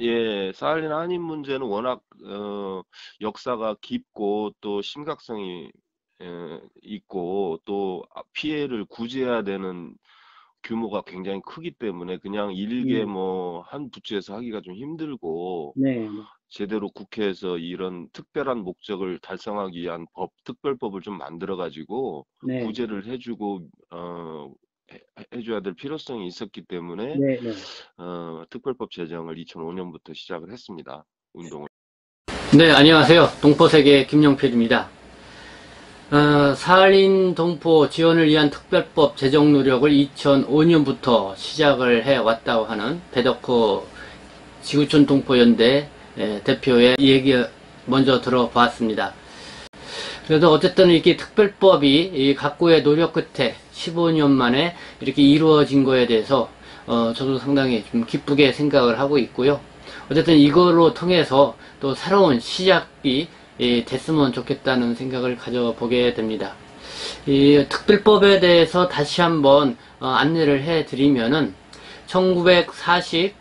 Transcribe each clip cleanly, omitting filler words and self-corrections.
예, 사할린 한인 문제는 워낙 역사가 깊고 또 심각성이 있고 또 피해를 구제해야 되는 규모가 굉장히 크기 때문에 그냥 일개 네, 뭐 한 부처에서 하기가 좀 힘들고 네, 네, 제대로 국회에서 이런 특별한 목적을 달성하기 위한 특별법을 좀 만들어 가지고 네, 구제를 해주고 해줘야 될 필요성이 있었기 때문에 네, 네. 특별법 제정을 2005년부터 시작을 했습니다. 운동을. 네, 안녕하세요. 동포세계 김용필입니다. 사할린 동포 지원을 위한 특별법 제정 노력을 2005년부터 시작을 해왔다고 하는 배덕호 지구촌 동포연대 대표의 얘기 먼저 들어봤습니다. 그래서 어쨌든 이렇게 특별법이 이 각고의 노력 끝에 15년 만에 이렇게 이루어진 거에 대해서 저도 상당히 좀 기쁘게 생각을 하고 있고요. 어쨌든 이거로 통해서 또 새로운 시작이 됐으면 좋겠다는 생각을 가져보게 됩니다. 이 특별법에 대해서 다시 한번 안내를 해드리면은 1948,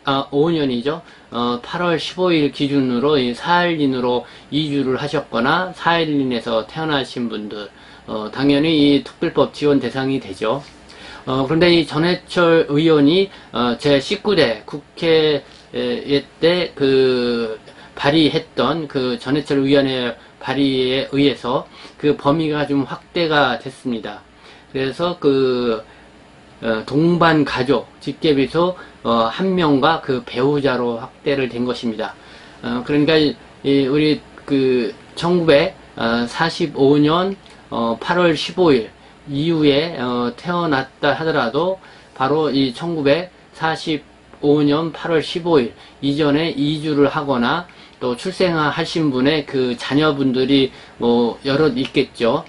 5년이죠. 8월 15일 기준으로 사할린으로 이주를 하셨거나 사할린에서 태어나신 분들 당연히 이 특별법 지원 대상이 되죠. 그런데 이 전해철 의원이 제 19대 국회 때 발의했던 그 전해철 의원의 발의에 의해서 그 범위가 좀 확대가 됐습니다. 그래서 동반 가족, 직계비소 한 명과 그 배우자로 확대를 된 것입니다. 그러니까 우리 1945년 8월 15일 이후에 태어났다 하더라도 바로 이 1945년 8월 15일 이전에 이주를 하거나 또 출생하신 분의 그 자녀분들이 뭐 여럿 있겠죠.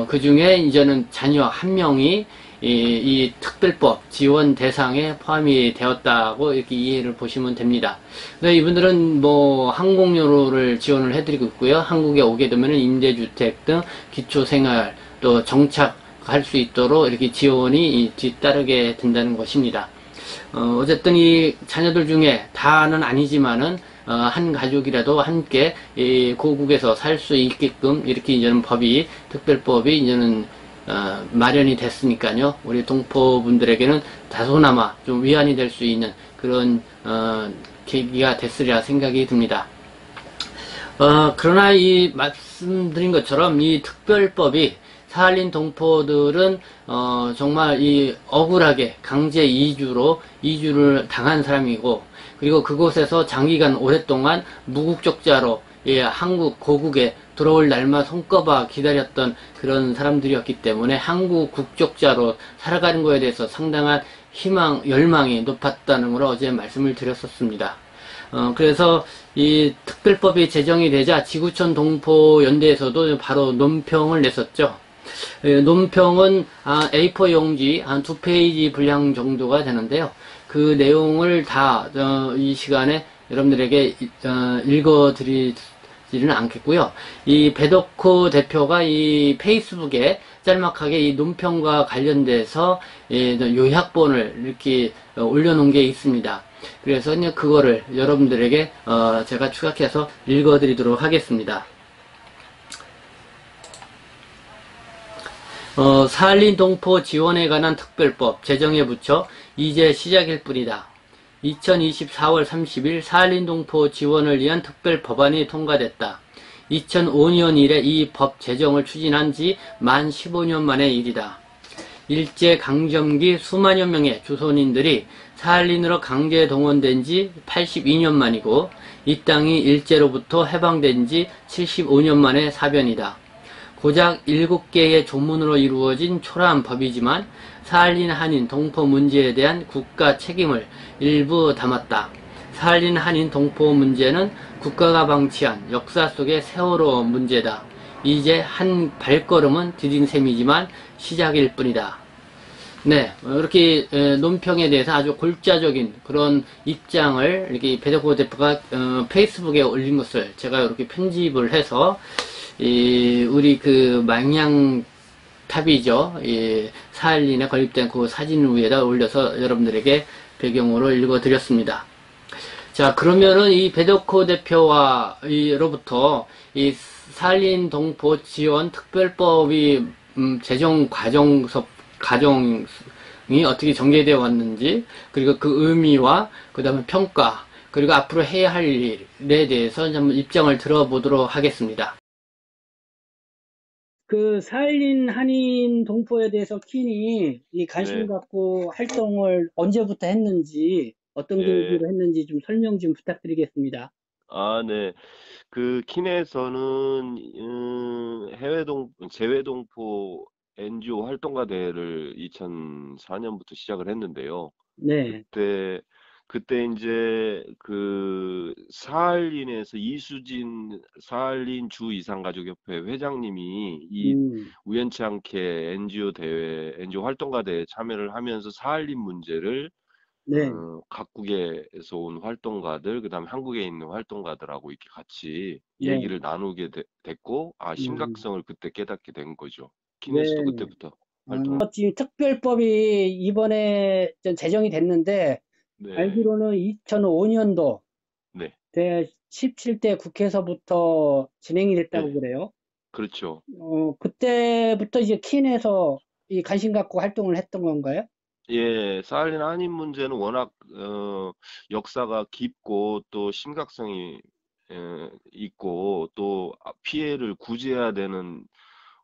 그 중에 이제는 자녀 한 명이 이 특별법 지원 대상에 포함이 되었다고 이렇게 이해를 보시면 됩니다. 근데 이분들은 뭐 항공료를 지원을 해드리고 있고요. 한국에 오게 되면 임대주택 등 기초생활 또 정착할 수 있도록 이렇게 지원이 뒤따르게 된다는 것입니다. 어쨌든 이 자녀들 중에 다는 아니지만은 한 가족이라도 함께 고국에서 살 수 있게끔 이렇게 이제는 특별법이 이제는 마련이 됐으니까요. 우리 동포분들에게는 다소나마 좀 위안이 될 수 있는 그런 계기가 됐으리라 생각이 듭니다. 그러나 이 말씀드린 것처럼 이 특별법이 사할린 동포들은 정말 이 억울하게 강제 이주를 당한 사람이고 그리고 그곳에서 장기간 오랫동안 무국적자로 한국 고국에 들어올 날만 손꼽아 기다렸던 그런 사람들이었기 때문에 한국 국적자로 살아가는 것에 대해서 상당한 열망이 높았다는 걸 어제 말씀을 드렸었습니다. 그래서 이 특별법이 제정이 되자 지구촌 동포연대에서도 바로 논평을 냈었죠. 논평은 A4 용지 한 2페이지 분량 정도가 되는데요. 그 내용을 다 이 시간에 여러분들에게 읽어드리지는 않겠고요. 이 배덕호 대표가 이 페이스북에 짤막하게 이 논평과 관련돼서 요약본을 이렇게 올려놓은 게 있습니다. 그래서 그거를 여러분들에게 제가 추각해서 읽어드리도록 하겠습니다. 사할린 동포 지원에 관한 특별법 제정에 붙여 이제 시작일 뿐이다. 2024월 30일 사할린 동포 지원을 위한 특별 법안이 통과됐다. 2005년 이래 이 법 제정을 추진한 지 만 15년 만의 일이다. 일제강점기 수만여 명의 조선인들이 사할린으로 강제 동원된 지 82년 만이고 이 땅이 일제로부터 해방된 지 75년 만의 사변이다. 고작 7개의 조문으로 이루어진 초라한 법이지만 사할린 한인 동포 문제에 대한 국가 책임을 일부 담았다. 사할린 한인 동포 문제는 국가가 방치한 역사 속의 세월호 문제다. 이제 한 발걸음은 디딘 셈이지만 시작일 뿐이다. 네, 이렇게 논평에 대해서 아주 골자적인 그런 입장을 이렇게 배덕호 대표가 페이스북에 올린 것을 제가 이렇게 편집을 해서 우리 망향탑이죠. 사할린에 건립된 그 사진 위에다 올려서 여러분들에게 배경으로 읽어드렸습니다. 자, 그러면은 이 배덕호 대표와 이로부터 이 산림 동포 지원 특별법이 제정 과정이 어떻게 전개되어 왔는지, 그리고 그 의미와 그다음에 평가, 그리고 앞으로 해야 할 일에 대해서 한번 입장을 들어보도록 하겠습니다. 그 사일린 한인 동포에 대해서 킨이 이 관심 네, 갖고 활동을 언제부터 했는지, 어떤 예. 계기로 했는지 좀 설명 좀 부탁드리겠습니다. 아, 네. 그 킨에서는 재외 동포 NGO 활동가 대회를 2004년부터 시작을 했는데요. 네, 그때 그때 이제 그 사할린에서 이수진 사할린 주 이산가족협회 회장님이 이 음, 우연치 않게 NGO 활동가 대회에 참여를 하면서 사할린 문제를 네, 각국에서 온 활동가들, 그다음에 한국에 있는 활동가들하고 이렇게 같이 네, 얘기를 나누게 됐고, 아, 음, 심각성을 그때 깨닫게 된 거죠. 네. 킨에서도 그때부터 활동을. 지금 특별법이 이번에 제정이 됐는데, 네, 알기로는 2005년도 네, 대 17대 국회에서부터 진행이 됐다고 네, 그래요. 그렇죠. 그때부터 이제 킨에서 이 관심 갖고 활동을 했던 건가요? 예, 사할린 한인 문제는 워낙 역사가 깊고 또 심각성이 있고 또 피해를 구제해야 되는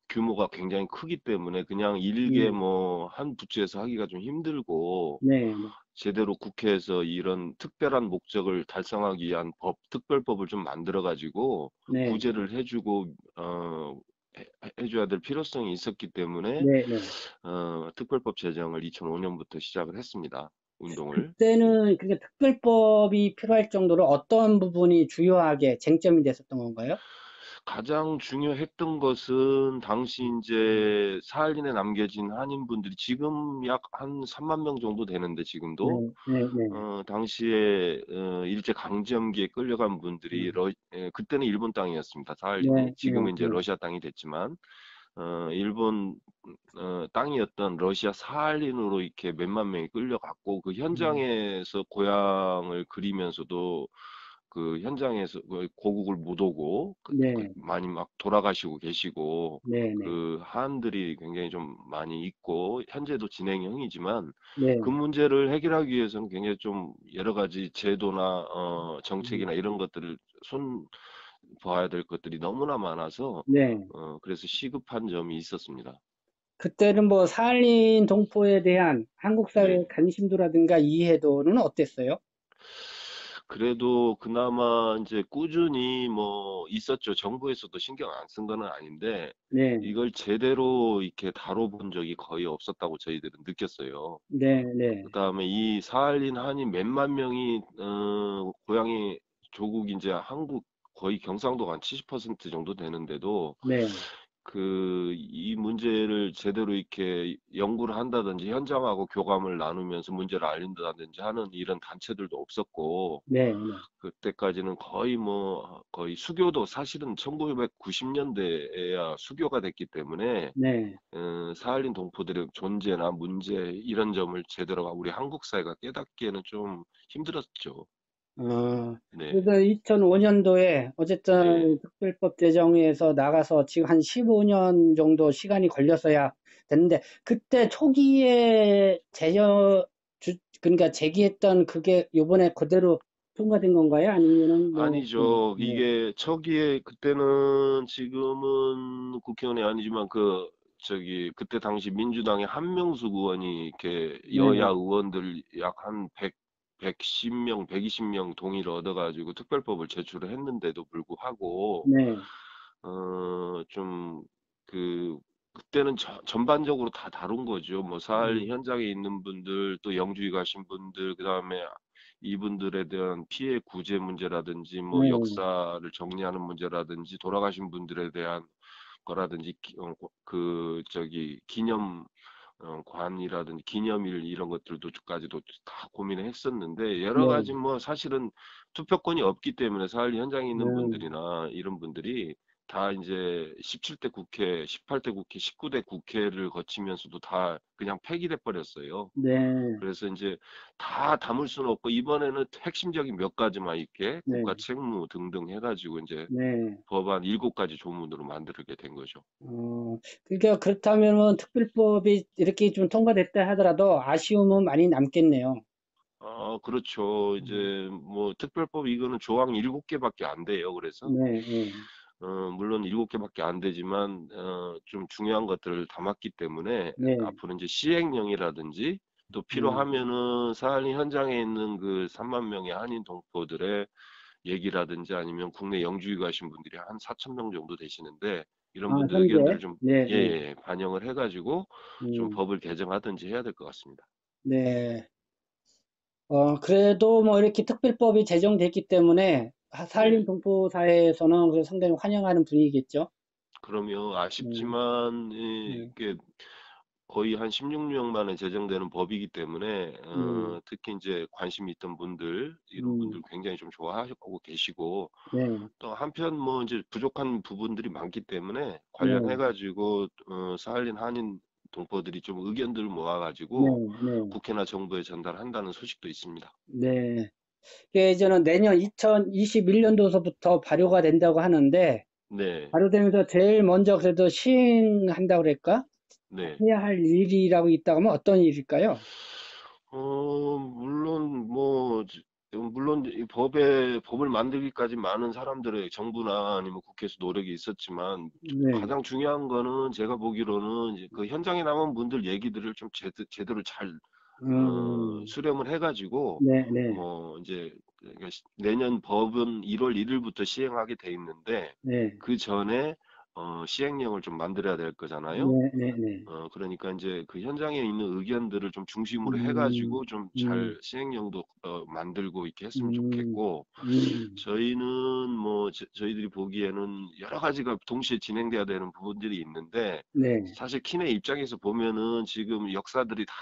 규모가 굉장히 크기 때문에 그냥 일개 음, 뭐 한 부처에서 하기가 좀 힘들고 네, 네, 제대로 국회에서 이런 특별한 목적을 달성하기 위한 특별법을 좀 만들어 가지고 네, 구제를 해주고 해줘야 될 필요성이 있었기 때문에 네, 네. 특별법 제정을 2005년부터 시작을 했습니다. 운동을. 예. 그때는 그게 특별법이 필요할 정도로 어떤 부분이 주요하게 쟁점이 됐었던 건가요? 가장 중요했던 것은 당시 이제 사할린에 남겨진 한인분들이 지금 약 한 3만 명 정도 되는데 네, 지금도 네, 네. 당시에 일제 강점기에 끌려간 분들이 음, 그때는 일본 땅이었습니다. 사할린이 네, 네, 지금은 이제 네, 러시아 땅이 됐지만 일본 땅이었던 러시아 사할린으로 이렇게 몇만 명이 끌려갔고 그 음, 현장에서 고향을 그리면서도 그 현장에서 그 고국을 못 오고 네, 많이 막 돌아가시고 계시고 네, 네, 그 한들이 굉장히 좀 많이 있고 현재도 진행형이지만 그 네, 문제를 해결하기 위해서는 굉장히 좀 여러 가지 제도나 음, 정책이나 이런 것들을 손 봐야 될 것들이 너무나 많아서 네. 그래서 시급한 점이 있었습니다. 그때는 뭐 사할린 동포에 대한 한국 네. 사회의 관심도라든가 이해도는 어땠어요? 그래도 그나마 이제 꾸준히 뭐 있었죠. 정부에서도 신경 안 쓴 거는 아닌데 네, 이걸 제대로 이렇게 다뤄본 적이 거의 없었다고 저희들은 느꼈어요. 네, 네, 그다음에 이 사할린 한인 몇만 명이 고향이 조국 이제 한국 거의 경상도가 한 70% 정도 되는데도 네, 이 문제를 제대로 이렇게 연구를 한다든지 현장하고 교감을 나누면서 문제를 알린다든지 하는 이런 단체들도 없었고 네, 네, 그때까지는 거의 수교도 사실은 1990년대에야 수교가 됐기 때문에 네. 사할린 동포들의 존재나 문제 이런 점을 제대로 우리 한국 사회가 깨닫기에는 좀 힘들었죠. 네, 그래서 2005년도에 네, 어쨌든 특별법 제정에서 나가서 지금 한 15년 정도 시간이 걸렸어야 됐는데, 그때 초기에 그러니까 제기했던 그게 요번에 그대로 통과된 건가요? 아니면은 뭐, 아니죠. 네, 이게 초기에 그때는 지금은 국회의원이 아니지만 그때 당시 민주당의 한명숙 의원이 이렇게 여야 네, 의원들 약 한 110명, 120명 동의를 얻어가지고 특별법을 제출을 했는데도 불구하고 네, 좀 그때는 전반적으로 다 다룬 거죠. 뭐 사할 음, 현장에 있는 분들, 또 영주에 가신 분들, 그다음에 이분들에 대한 피해 구제 문제라든지 뭐 네, 역사를 정리하는 문제라든지 돌아가신 분들에 대한 거라든지 기념 관이라든지 기념일 이런 것들도까지도 다 고민을 했었는데 여러 네, 가지 뭐 사실은 투표권이 없기 때문에 사할 현장에 있는 네, 분들이나 이런 분들이 다 이제 17대 국회, 18대 국회, 19대 국회를 거치면서도 다 그냥 폐기돼 버렸어요. 네, 그래서 이제 다 담을 수는 없고 이번에는 핵심적인 몇 가지만 있게 네, 국가 책무 등등 해가지고 이제 네. 법안 7가지 조문으로 만들게 된 거죠. 그러니까 그렇다면은 특별법이 이렇게 좀 통과됐다 하더라도 아쉬움은 많이 남겠네요. 그렇죠. 음, 이제 뭐 특별법 이거는 조항 7개밖에 안 돼요. 그래서 네, 네, 물론 7개밖에 안 되지만 좀 중요한 것들을 담았기 때문에 네, 앞으로 이제 시행령이라든지 또 음, 필요하면은 사할린 현장에 있는 그 3만 명의 한인 동포들의 얘기라든지 아니면 국내 영주에 가신 분들이 한 4천 명 정도 되시는데 이런 아, 분들 의견들을 현재, 좀 네, 예, 네, 예, 반영을 해가지고 좀 음, 법을 개정하든지 해야 될 것 같습니다. 네. 그래도 뭐 이렇게 특별법이 제정됐기 때문에 산림 네. 동포 사회에서는 그 상당히 환영하는 분위기겠죠. 그러면 네, 아쉽지만 네, 이게 거의 한 16년 만에 제정되는 법이기 때문에 음, 특히 이제 관심 있던 분들 이런 분들 음, 굉장히 좀 좋아하고 계시고 네, 또 한편 뭐 이제 부족한 부분들이 많기 때문에 관련해 네, 가지고 사할린 한인 동포들이 좀 의견들을 모아 네, 가지고 네, 국회나 정부에 전달한다는 소식도 있습니다. 네. 이게 저는 내년 2021년도서부터 발효가 된다고 하는데, 네, 발효되면서 제일 먼저 그래도 시행한다고 그럴까? 네. 해야 할 일이라고 있다고 하면 어떤 일일까요? 물론 뭐 물론 이 법을 만들기까지 많은 사람들의 정부나 아니면 국회에서 노력이 있었지만 네, 가장 중요한 거는 제가 보기로는 이제 그 현장에 남은 분들 얘기들을 좀 제대로 잘 음, 수렴을 해가지고 네, 네, 뭐 이제 그러니까 내년 법은 1월 1일부터 시행하게 돼 있는데 네, 그 전에 시행령을 좀 만들어야 될 거잖아요. 네, 네, 네. 그러니까 이제 그 현장에 있는 의견들을 좀 중심으로 음, 해가지고 좀 음, 잘 시행령도 만들고 이렇게 했으면 음, 좋겠고, 음, 저희는 뭐 저희들이 보기에는 여러 가지가 동시에 진행돼야 되는 부분들이 있는데, 네, 사실 키네 입장에서 보면은 지금 역사들이 다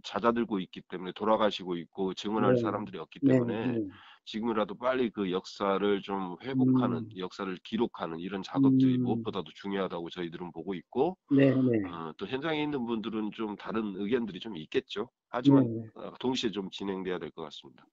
잦아들고 있기 때문에 돌아가시고 있고 증언할 네, 사람들이 없기 네, 때문에 네, 지금이라도 빨리 그 역사를 좀 회복하는, 음, 역사를 기록하는 이런 작업들이 음, 무엇보다도 중요하다고 저희들은 보고 있고, 네, 네, 또 현장에 있는 분들은 좀 다른 의견들이 좀 있겠죠. 하지만 네. 동시에 좀 진행돼야 될 것 같습니다.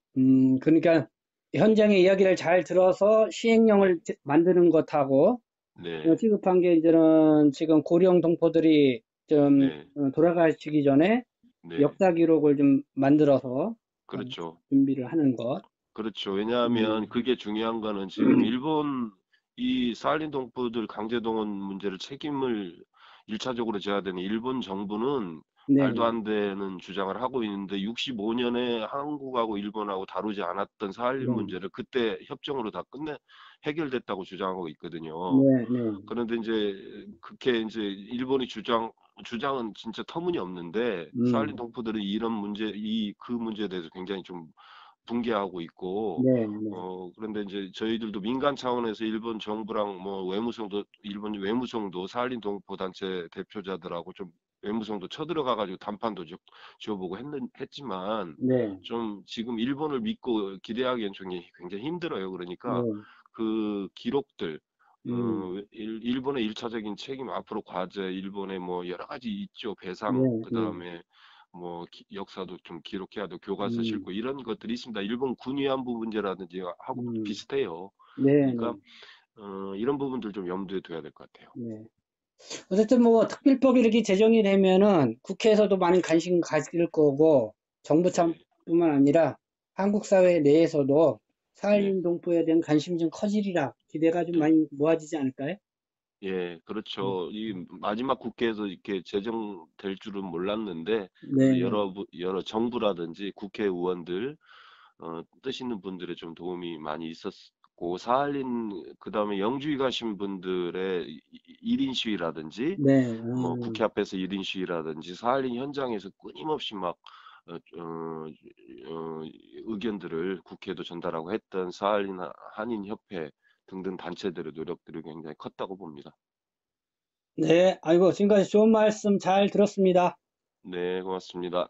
그러니까 현장의 이야기를 잘 들어서 네, 시행령을 만드는 것하고 네, 시급한 게 이제는 지금 고령 동포들이 좀 네, 돌아가시기 전에 네. 역사 기록을 좀 만들어서 그렇죠. 준비를 하는 것. 그렇죠. 왜냐하면 음, 그게 중요한 거는 지금 일본 이 사할린 동포들 강제동원 문제를 책임을 일차적으로 져야 되는 일본 정부는 말도 네, 안 되는 주장을 하고 있는데 65년에 한국하고 일본하고 다루지 않았던 사할린 네, 문제를 그때 협정으로 다 끝내 해결됐다고 주장하고 있거든요. 네, 네, 그런데 이제 그게 이제 일본이 주장은 진짜 터무니없는데 사할린 음, 동포들은 이런 문제 이 그 문제에 대해서 굉장히 좀 붕괴하고 있고 네, 네, 그런데 이제 저희들도 민간 차원에서 일본 정부랑 뭐 외무성도 일본 외무성도 사할린 동포 단체 대표자들하고 좀 외무성도 쳐들어가 가지고 담판도 지어보고 했지만 네, 좀 지금 일본을 믿고 기대하기엔 좀 굉장히 힘들어요. 그러니까 네, 그 기록들 음, 일본의 일차적인 책임 앞으로 과제 일본의 뭐 여러 가지 있죠. 네, 배상 네, 그다음에 뭐 역사도 좀 기록해야 되고 교과서 음, 싣고 이런 것들이 있습니다. 일본 군 위안부 문제라든지 하고 음, 비슷해요. 네, 네, 그러니까 이런 부분들 좀 염두에 둬야 될 것 같아요. 네. 어쨌든 뭐 특별법이 이렇게 제정이 되면은 국회에서도 많은 관심 가질 거고 정부 네, 차원뿐만 아니라 한국 사회 내에서도 네, 사할린 동포에 대한 관심이 좀 커지리라 기대가 좀 네. 많이 모아지지 않을까요? 예, 음, 그렇죠. 이 마지막 국회에서 이렇게 제정될 줄은 몰랐는데 네, 네, 여러 정부라든지 국회의원들 뜻 있는 분들의 좀 도움이 많이 있었고 사할린 그다음에 영주에 가신 분들의 1인 시위라든지 네, 뭐 국회 앞에서 1인 시위라든지 사할린 현장에서 끊임없이 막 어, 어, 의견들을 국회에도 전달하고 했던 사할린 한인 협회 등등 단체들의 노력들이 굉장히 컸다고 봅니다. 네, 아이고 지금까지 좋은 말씀 잘 들었습니다. 네, 고맙습니다.